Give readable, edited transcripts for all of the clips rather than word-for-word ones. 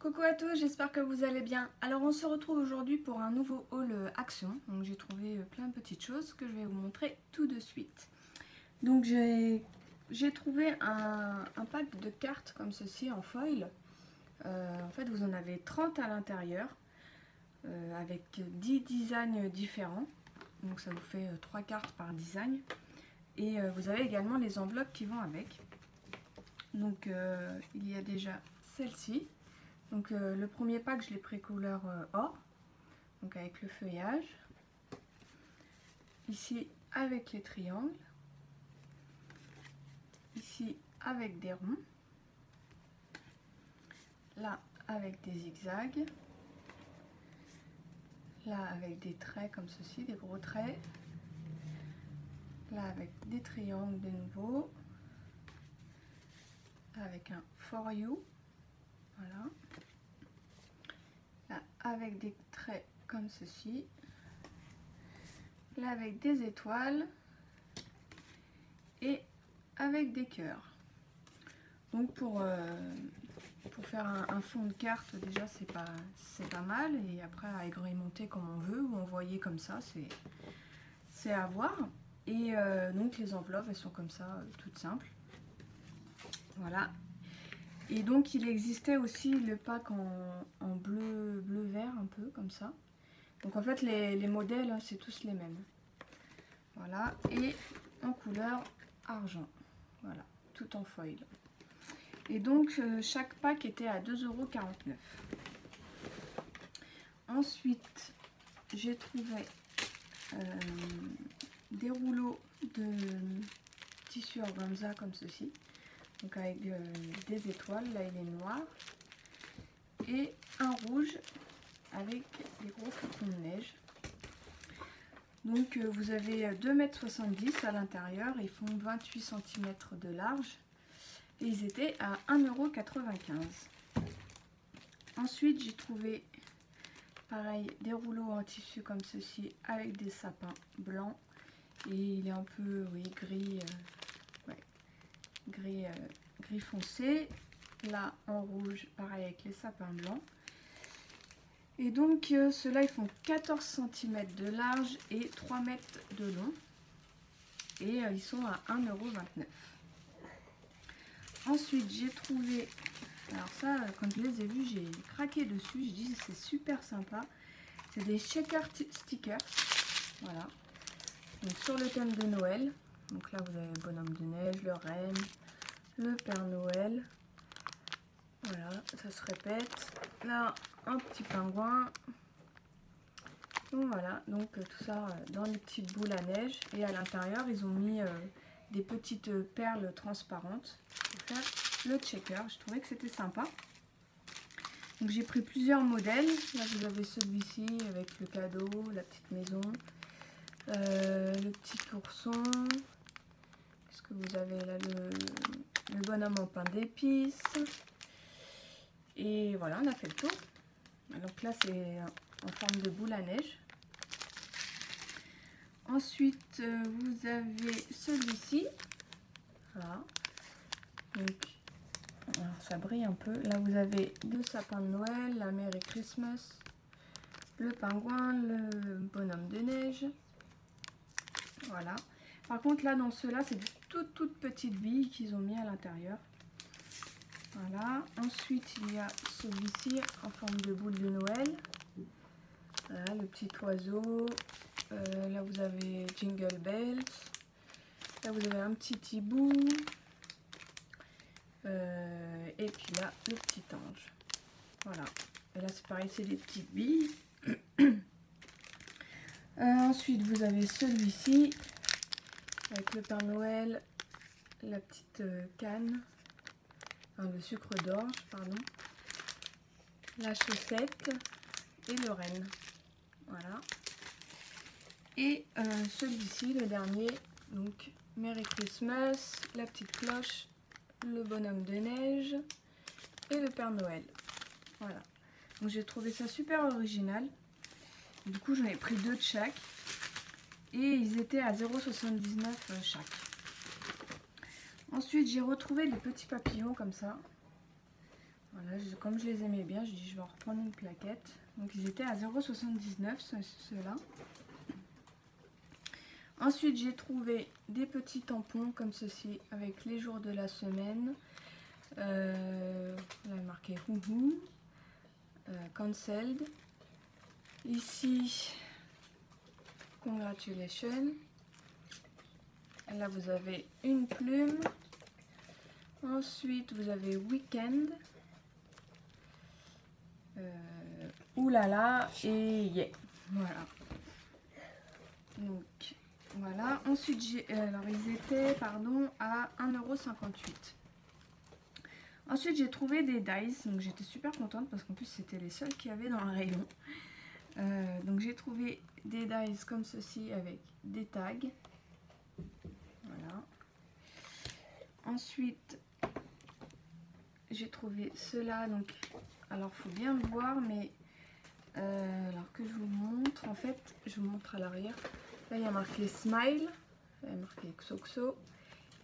Coucou à tous, j'espère que vous allez bien. Alors on se retrouve aujourd'hui pour un nouveau haul action. Donc j'ai trouvé plein de petites choses que je vais vous montrer tout de suite. Donc j'ai trouvé un pack de cartes comme ceci en foil. En fait vous en avez 30 à l'intérieur avec 10 designs différents. Donc ça vous fait 3 cartes par design. Et vous avez également les enveloppes qui vont avec. Donc il y a déjà celle-ci. Donc le premier pack, je l'ai pris couleur or, donc avec le feuillage. Ici avec les triangles. Ici avec des ronds. Là avec des zigzags. Là avec des traits comme ceci, des gros traits. Là avec des triangles de nouveau. Avec un for you. Voilà. Là avec des traits comme ceci. Là avec des étoiles. Et avec des cœurs. Donc pour faire un fond de carte, déjà c'est pas mal. Et après à agrémenter comme on veut ou envoyer comme ça, c'est à voir. Et donc les enveloppes elles sont comme ça, toutes simples. Voilà. Et donc il existait aussi le pack en bleu vert un peu comme ça. Donc en fait les modèles hein, c'est tous les mêmes. Voilà. Et en couleur argent. Voilà. Tout en foil. Et donc chaque pack était à 2,49 €. Ensuite j'ai trouvé des rouleaux de tissu organza comme ceci. Donc avec des étoiles, là il est noir. Et un rouge avec des gros flocons de neige. Donc vous avez 2,70 m à l'intérieur, ils font 28 cm de large. Et ils étaient à 1,95 €. Ensuite j'ai trouvé pareil des rouleaux en tissu comme ceci avec des sapins blancs. Et il est un peu oui, gris. Gris foncé, là en rouge pareil avec les sapins blancs. Et donc ceux-là ils font 14 cm de large et 3 mètres de long et ils sont à 1,29 €. Ensuite j'ai trouvé, alors ça quand je les ai vus j'ai craqué dessus, je dis c'est super sympa, c'est des shaker stickers, voilà, donc sur le thème de Noël. Donc là vous avez le bonhomme de neige, le renne, le Père Noël, voilà, ça se répète. Là, un petit pingouin. Donc voilà, donc tout ça dans les petites boules à neige. Et à l'intérieur, ils ont mis des petites perles transparentes pour faire le checker. Je trouvais que c'était sympa. Donc j'ai pris plusieurs modèles. Là, vous avez celui-ci avec le cadeau, la petite maison, le petit ourson. Qu'est-ce que vous avez là, le bonhomme en pain d'épices. Et voilà, on a fait le tour. Donc là, c'est en forme de boule à neige. Ensuite, vous avez celui-ci. Voilà. Donc, alors ça brille un peu. Là, vous avez le sapin de Noël, la Merry Christmas, le pingouin, le bonhomme de neige. Voilà. Par contre, là, dans ceux-là, c'est des toutes petites billes qu'ils ont mis à l'intérieur. Voilà. Ensuite, il y a celui-ci en forme de boule de Noël. Voilà, le petit oiseau. Là, vous avez Jingle Bells. Là, vous avez un petit hibou. Et puis là, le petit ange. Voilà. Et là, c'est pareil, c'est des petites billes. Ensuite, vous avez celui-ci avec le Père Noël, la petite canne. Le sucre d'orge, pardon, la chaussette et le renne. Voilà. Et celui-ci, le dernier, donc Merry Christmas, la petite cloche, le bonhomme de neige et le Père Noël. Voilà. Donc j'ai trouvé ça super original. Du coup, j'en ai pris 2 de chaque. Et ils étaient à 0,79 € chaque. Ensuite, j'ai retrouvé des petits papillons comme ça. Voilà, comme je les aimais bien, je dis je vais en reprendre une plaquette. Donc ils étaient à 0,79 ceux-là. Ensuite j'ai trouvé des petits tampons comme ceci avec les jours de la semaine. On a marqué woohoo, cancelled. Ici, congratulations. Là vous avez une plume. Ensuite vous avez weekend. Oulala et yeah. Voilà. Donc voilà. Ensuite alors ils étaient pardon à 1,58 €. Ensuite j'ai trouvé des dies, donc j'étais super contente parce qu'en plus c'était les seuls qu'il y avait dans le rayon. Donc j'ai trouvé des dies comme ceci avec des tags. Voilà. Ensuite j'ai trouvé ceux-là, donc alors faut bien le voir, mais alors que je vous montre, en fait je vous montre à l'arrière. Là il y a marqué smile, il y a marqué xoxo,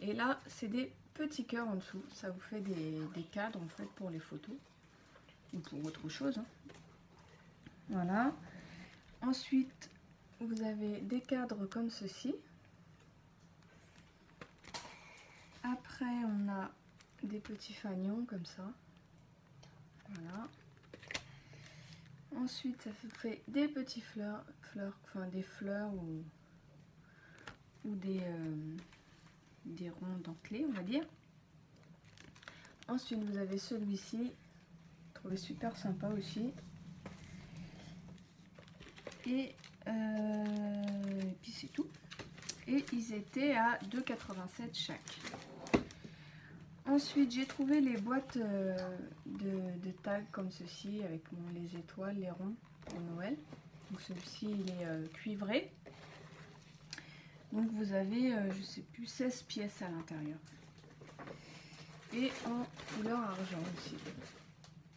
et là c'est des petits cœurs en dessous. Ça vous fait des cadres en fait pour les photos ou pour autre chose, hein. Voilà. Ensuite vous avez des cadres comme ceci. Après on a des petits fanions comme ça. Voilà. Ensuite ça fait des petits fleurs, enfin des fleurs ou des ronds dentelés, on va dire. Ensuite vous avez celui-ci, trouvé super sympa aussi. Et puis c'est tout. Et ils étaient à 2,87 € chaque. Ensuite j'ai trouvé les boîtes de tags comme ceci avec les étoiles, les ronds pour Noël. Donc celui-ci il est cuivré. Donc vous avez je sais plus 16 pièces à l'intérieur. Et en couleur argent aussi.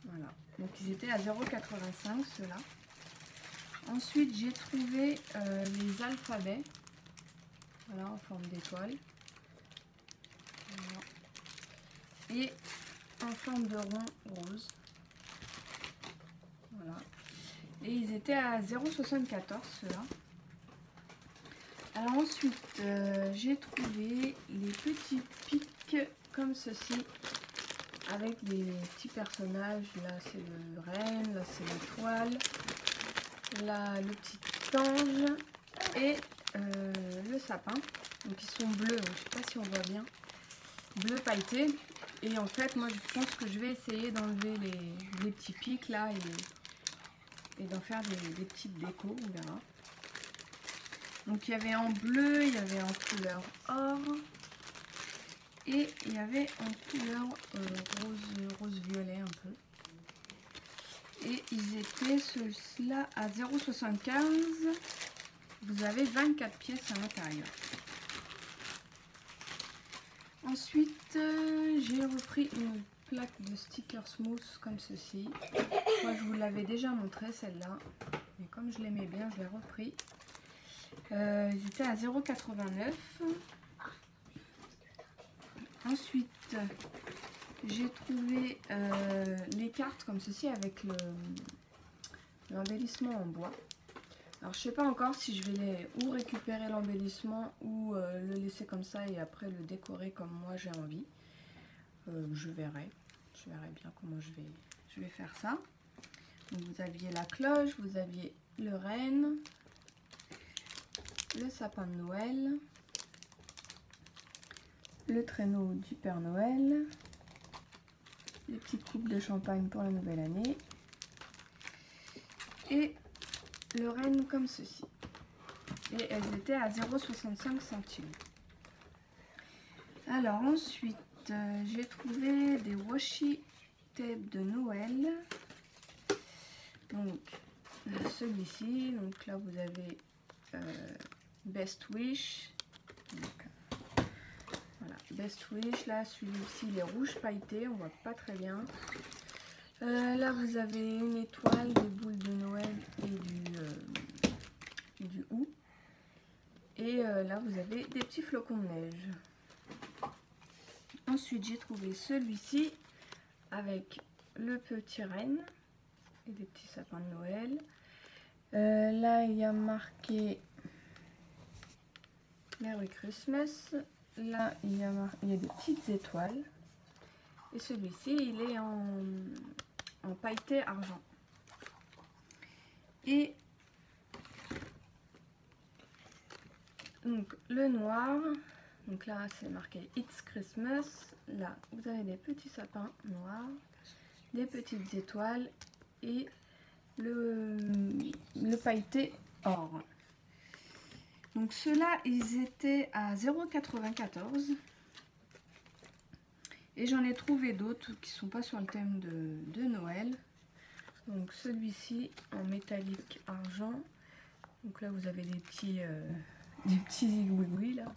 Voilà. Donc ils étaient à 0,85 € ceux-là. Ensuite j'ai trouvé les alphabets. Voilà, en forme d'étoile. Voilà. Et en forme de rond rose. Voilà. Et ils étaient à 0,74 € ceux-là. Alors ensuite j'ai trouvé les petits pics comme ceci avec des petits personnages. Là c'est le renne, là c'est l'étoile, là le petit ange et le sapin. Donc ils sont bleus, hein. Je sais pas si on voit bien, bleu pailleté. Et en fait moi je pense que je vais essayer d'enlever les petits pics là et d'en faire des petites décos, on verra. Donc il y avait en bleu, il y avait en couleur or et il y avait en couleur rose-violet un peu. Et ils étaient ceux-là à 0,75 €. Vous avez 24 pièces à l'intérieur. Ensuite j'ai repris une plaque de sticker smooth comme ceci. Moi je vous l'avais déjà montré celle-là, mais comme je l'aimais bien je l'ai repris. Ils étaient à 0,89 €. Ensuite j'ai trouvé les cartes comme ceci avec l'embellissement en bois. Alors je sais pas encore si je vais ou récupérer l'embellissement ou le laisser comme ça et après le décorer comme moi j'ai envie. Je verrai bien comment je vais faire ça. Donc, vous aviez la cloche, vous aviez le renne, le sapin de Noël, le traîneau du Père Noël, les petites coupes de champagne pour la nouvelle année et le renne comme ceci. Et elles étaient à 0,65 €. Alors ensuite j'ai trouvé des washi tape de Noël. Donc celui-ci, donc là vous avez Best Wish. Donc, voilà, Best Wish. Là celui-ci il est rouge pailleté, on voit pas très bien. Là vous avez une étoile, des boules de Noël et du hou. Et là vous avez des petits flocons de neige. Ensuite j'ai trouvé celui-ci avec le petit renne et des petits sapins de Noël. Là, il y a marqué Merry Christmas. Là, il y a des petites étoiles. Et celui-ci, il est en pailleté argent. Et donc le noir, donc là c'est marqué It's Christmas. Là, vous avez des petits sapins noirs, des petites étoiles et le pailleté or. Donc ceux-là, ils étaient à 0,94 et j'en ai trouvé d'autres qui sont pas sur le thème de Noël. Donc celui-ci en métallique argent. Donc là vous avez des petits zigouigouis là.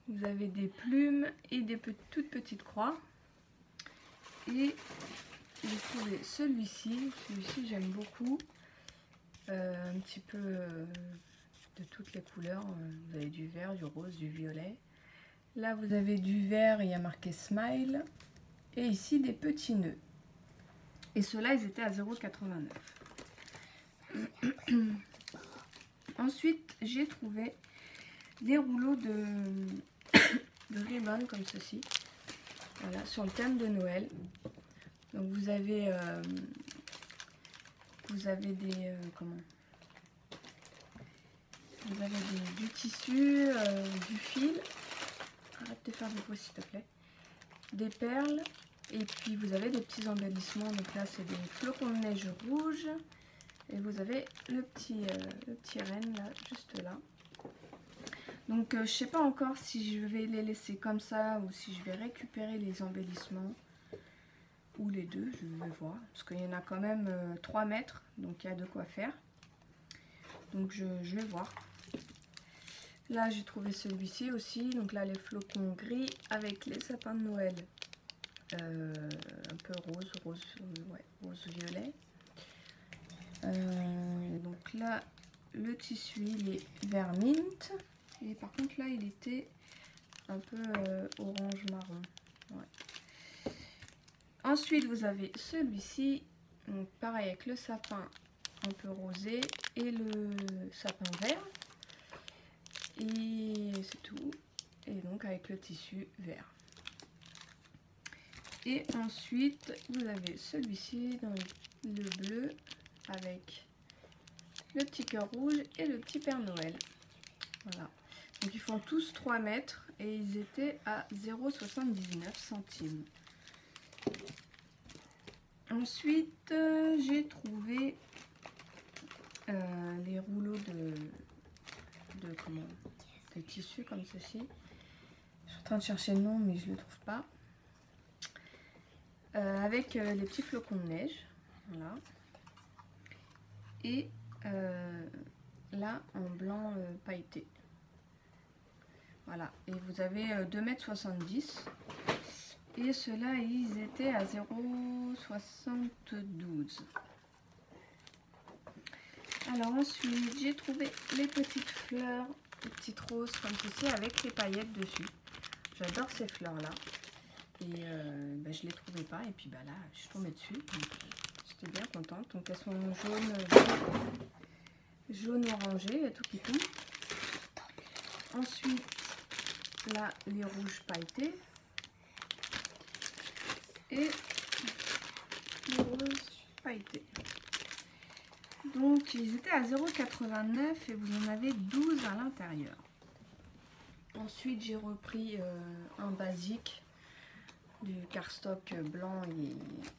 Vous avez des plumes et des toutes petites croix. Et j'ai trouvé celui-ci. Celui-ci j'aime beaucoup. Un petit peu de toutes les couleurs. Vous avez du vert, du rose, du violet. Là vous avez du vert, il y a marqué Smile. Et ici des petits nœuds. Et ceux-là, ils étaient à 0,89. Ensuite, j'ai trouvé des rouleaux de ribbon comme ceci. Voilà, sur le thème de Noël. Donc vous avez des du tissu, du fil. Arrête de faire du bruit s'il te plaît. Des perles. Et puis vous avez des petits embellissements, donc là c'est des flocons de neige rouges. Et vous avez le petit renne là, juste là. Donc je sais pas encore si je vais les laisser comme ça ou si je vais récupérer les embellissements. Ou les deux, je vais voir. Parce qu'il y en a quand même 3 mètres, donc il y a de quoi faire. Donc je vais voir. Là j'ai trouvé celui-ci aussi, donc là les flocons gris avec les sapins de Noël. Un peu rose-violet. Donc là, le tissu, il est vert mint. Et par contre, là, il était un peu orange-marron. Ouais. Ensuite, vous avez celui-ci. Donc pareil, avec le sapin un peu rosé et le sapin vert. Et c'est tout. Et donc avec le tissu vert. Et ensuite, vous avez celui-ci dans le bleu avec le petit cœur rouge et le petit Père Noël. Voilà. Donc ils font tous 3 mètres et ils étaient à 0,79 centimes. Ensuite, j'ai trouvé les rouleaux de tissu comme ceci. Je suis en train de chercher le nom mais je ne le trouve pas. Avec les petits flocons de neige, voilà. Et là en blanc pailleté. Voilà, et vous avez 2,70 m. Et ceux-là, ils étaient à 0,72. Alors ensuite, j'ai trouvé les petites fleurs, les petites roses comme ceci avec les paillettes dessus. J'adore ces fleurs-là. Et je les trouvais pas. Et puis là, je suis tombée dessus. J'étais bien contente. Donc elles sont jaune orangé, il y a tout qui tombe. Ensuite, là, les rouges pailletés. Et les roses pailletés. Donc ils étaient à 0,89 et vous en avez 12 à l'intérieur. Ensuite j'ai repris un basique du cardstock blanc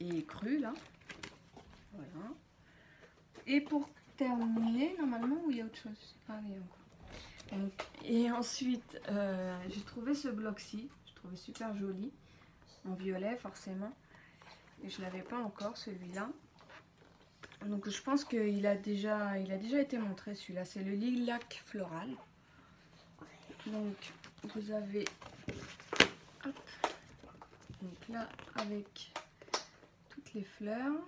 et cru là. Voilà. Et pour terminer, normalement, il y a autre chose. Ah oui, encore. Donc, et ensuite j'ai trouvé ce bloc-ci. Je trouvais super joli. En violet forcément. Et je ne l'avais pas encore celui-là. Donc je pense qu'il a déjà été montré celui-là. C'est le lilac floral. Donc vous avez, hop, donc là avec toutes les fleurs.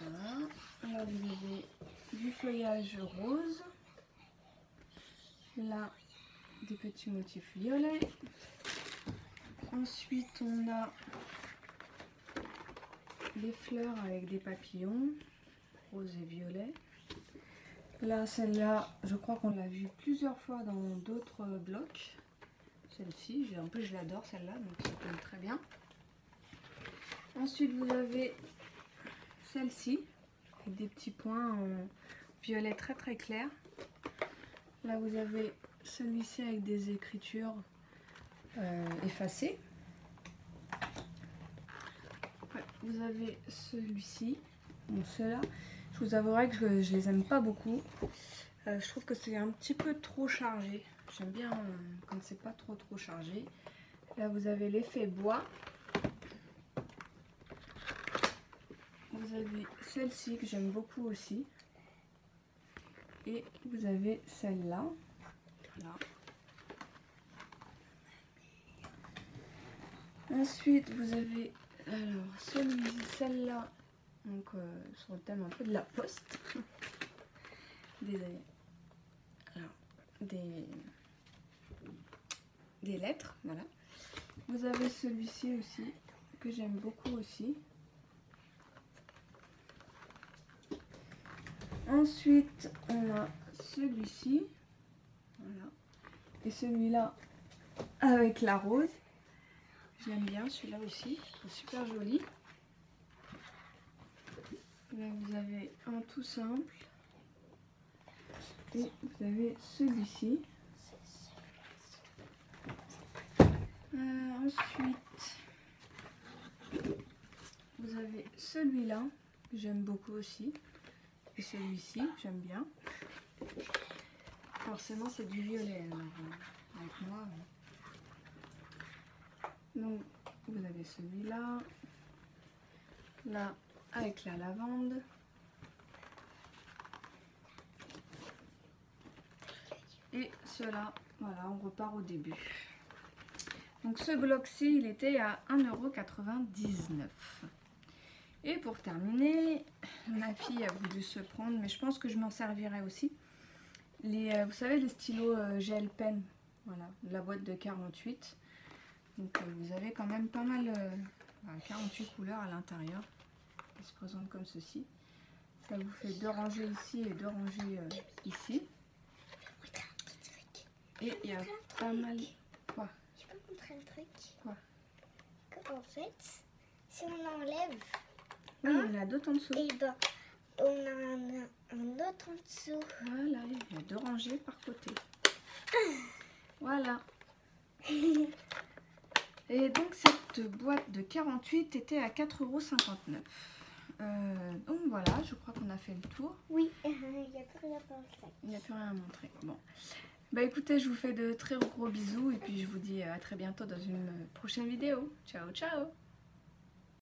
Voilà. Là vous avez du feuillage rose. Là des petits motifs violets. Ensuite on a les fleurs avec des papillons, rose et violet. Là, celle-là, je crois qu'on l'a vue plusieurs fois dans d'autres blocs. Celle-ci, en plus je l'adore celle-là, donc ça tombe très bien. Ensuite, vous avez celle-ci, avec des petits points en violet très très clair. Là, vous avez celui-ci avec des écritures effacées. Ouais, vous avez celui-ci. Bon, ceux-là, je vous avouerai que je les aime pas beaucoup. Je trouve que c'est un petit peu trop chargé. J'aime bien quand c'est pas trop chargé. Là, vous avez l'effet bois. Vous avez celle-ci que j'aime beaucoup aussi. Et vous avez celle-là. Voilà. Ensuite, vous avez alors celle-là, donc sur le thème un peu de la poste. Des lettres, voilà. Vous avez celui-ci aussi que j'aime beaucoup aussi. Ensuite, on a celui-ci, voilà, et celui-là avec la rose. J'aime bien celui-là aussi, c'est super joli. Là, vous avez un tout simple. Et vous avez celui-ci. Ensuite, vous avez celui-là, que j'aime beaucoup aussi. Et celui-ci, j'aime bien. Forcément, c'est du violet, alors, avec moi. Donc, vous avez celui-là. Là, avec la lavande. Et cela, voilà, on repart au début. Donc ce bloc-ci, il était à 1,99 €. Et pour terminer, ma fille a voulu se prendre, mais je pense que je m'en servirai aussi. Vous savez, les stylos gel pen, voilà, de la boîte de 48. Donc vous avez quand même pas mal, 48 couleurs à l'intérieur, qui se présentent comme ceci. Ça vous fait 2 rangées ici et 2 rangées ici. Et il y a pas mal... Quoi? Je peux montrer un truc? Quoi? En fait, si on enlève... Oui, il y en a d'autres en dessous. Et ben, on a un autre en dessous. Voilà, il y a 2 rangées par côté. Voilà. Et donc cette boîte de 48 était à 4,59 €. Donc voilà, je crois qu'on a fait le tour. Oui, il n'y a plus rien dans le sac. Il n'y a plus rien à montrer. Bon. Bah écoutez, je vous fais de très gros bisous et puis je vous dis à très bientôt dans une prochaine vidéo. Ciao, ciao!